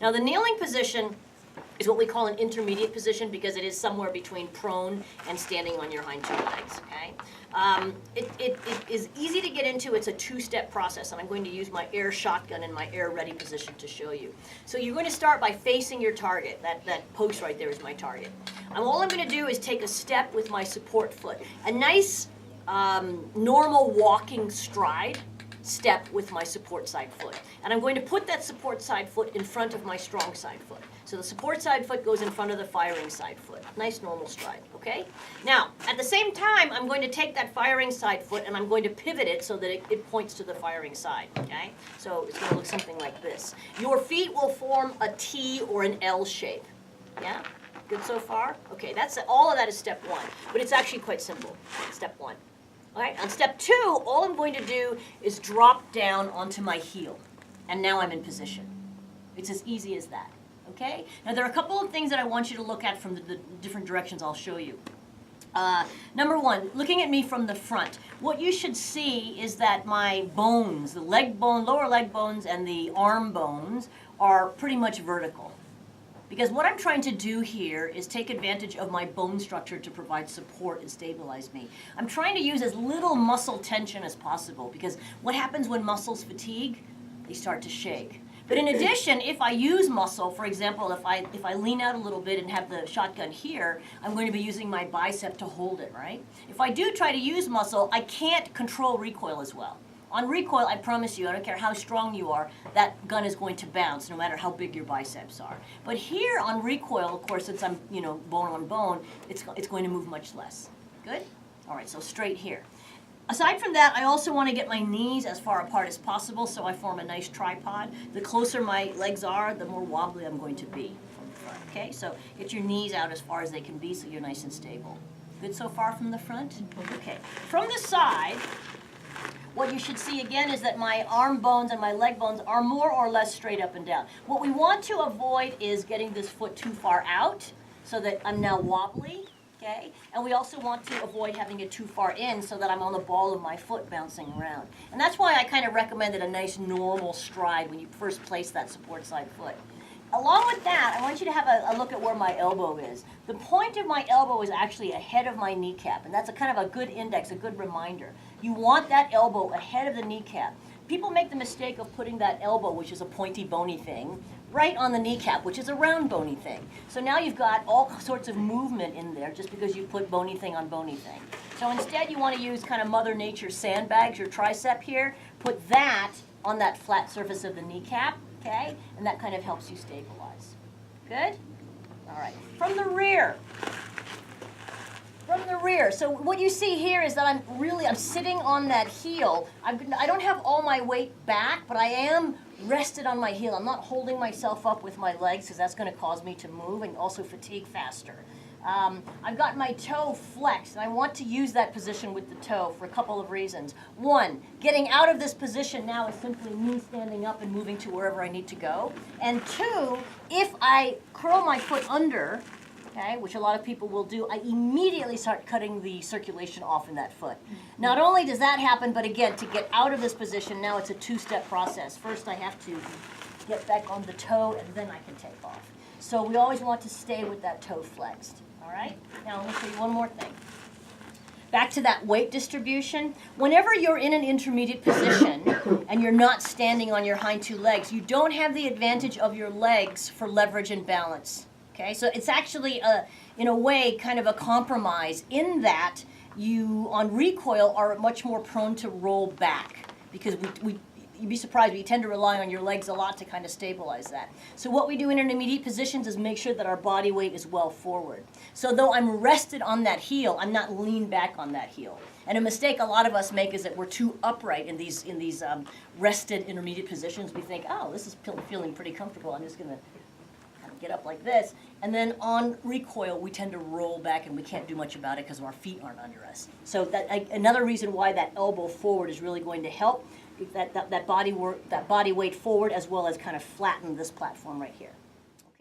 Now the kneeling position is what we call an intermediate position because it is somewhere between prone and standing on your hind two legs, okay? It is easy to get into. It's a two-step process, and I'm going to use my air shotgun in my air ready position to show you. So you're going to start by facing your target. That post right there is my target. And all I'm going to do is take a step with my support foot. A nice normal walking stride step with my support side foot. And I'm going to put that support side foot in front of my strong side foot. So the support side foot goes in front of the firing side foot. Nice normal stride, okay? Now, at the same time, I'm going to take that firing side foot and I'm going to pivot it so that it points to the firing side, okay? So it's going to look something like this. Your feet will form a T or an L shape, yeah? Good so far? Okay, all of that is step one, but it's actually quite simple, step one. All right, on step two, all I'm going to do is drop down onto my heel. And now I'm in position. It's as easy as that, okay? Now there are a couple of things that I want you to look at from the different directions I'll show you. Number one, looking at me from the front, what you should see is that my bones, the leg bone, lower leg bones, and the arm bones are pretty much vertical. Because what I'm trying to do here is take advantage of my bone structure to provide support and stabilize me. I'm trying to use as little muscle tension as possible because what happens when muscles fatigue? They start to shake. But in addition, if I use muscle, for example, if I lean out a little bit and have the shotgun here, I'm going to be using my bicep to hold it, right? If I do try to use muscle, I can't control recoil as well. On recoil, I promise you, I don't care how strong you are, that gun is going to bounce no matter how big your biceps are. But here on recoil, of course, since I'm, bone on bone, it's going to move much less. Good? All right, so straight here. Aside from that, I also want to get my knees as far apart as possible so I form a nice tripod. The closer my legs are, the more wobbly I'm going to be from the front. Okay, so get your knees out as far as they can be so you're nice and stable. Good so far from the front? Okay. From the side, what you should see again is that my arm bones and my leg bones are more or less straight up and down. What we want to avoid is getting this foot too far out so that I'm now wobbly, okay? And we also want to avoid having it too far in so that I'm on the ball of my foot bouncing around. And that's why I kind of recommended a nice normal stride when you first place that support side foot. Along with that, I want you to have a look at where my elbow is. The point of my elbow is actually ahead of my kneecap, and that's a kind of a good index, a good reminder. You want that elbow ahead of the kneecap. People make the mistake of putting that elbow, which is a pointy, bony thing, right on the kneecap, which is a round, bony thing. So now you've got all sorts of movement in there just because you put bony thing on bony thing. So instead, you want to use kind of Mother Nature's sandbags, your tricep here, put that on that flat surface of the kneecap. Okay, and that kind of helps you stabilize. Good? All right. From the rear. So what you see here is that I'm sitting on that heel. I don't have all my weight back, but I am rested on my heel. I'm not holding myself up with my legs because that's going to cause me to move and also fatigue faster. I've got my toe flexed, and I want to use that position with the toe for a couple of reasons. One, getting out of this position now is simply me standing up and moving to wherever I need to go. And two, if I curl my foot under, okay, which a lot of people will do, I immediately start cutting the circulation off in that foot. Not only does that happen, but again, to get out of this position, now it's a two-step process. First, I have to get back on the toe, and then I can take off. So we always want to stay with that toe flexed. All right? Now, let me show you one more thing. Back to that weight distribution. Whenever you're in an intermediate position and you're not standing on your hind two legs, you don't have the advantage of your legs for leverage and balance. Okay? So it's actually, in a way, kind of a compromise in that you, on recoil, are much more prone to roll back because you'd be surprised, but you tend to rely on your legs a lot to kind of stabilize that. So what we do in intermediate positions is make sure that our body weight is well forward. So though I'm rested on that heel, I'm not leaned back on that heel. And a mistake a lot of us make is that we're too upright in these rested intermediate positions. We think, oh, this is feeling pretty comfortable. I'm just going to kind of get up like this. And then on recoil, we tend to roll back, and we can't do much about it because our feet aren't under us. So another reason why that elbow forward is really going to help that body weight forward, as well as kind of flatten this platform right here.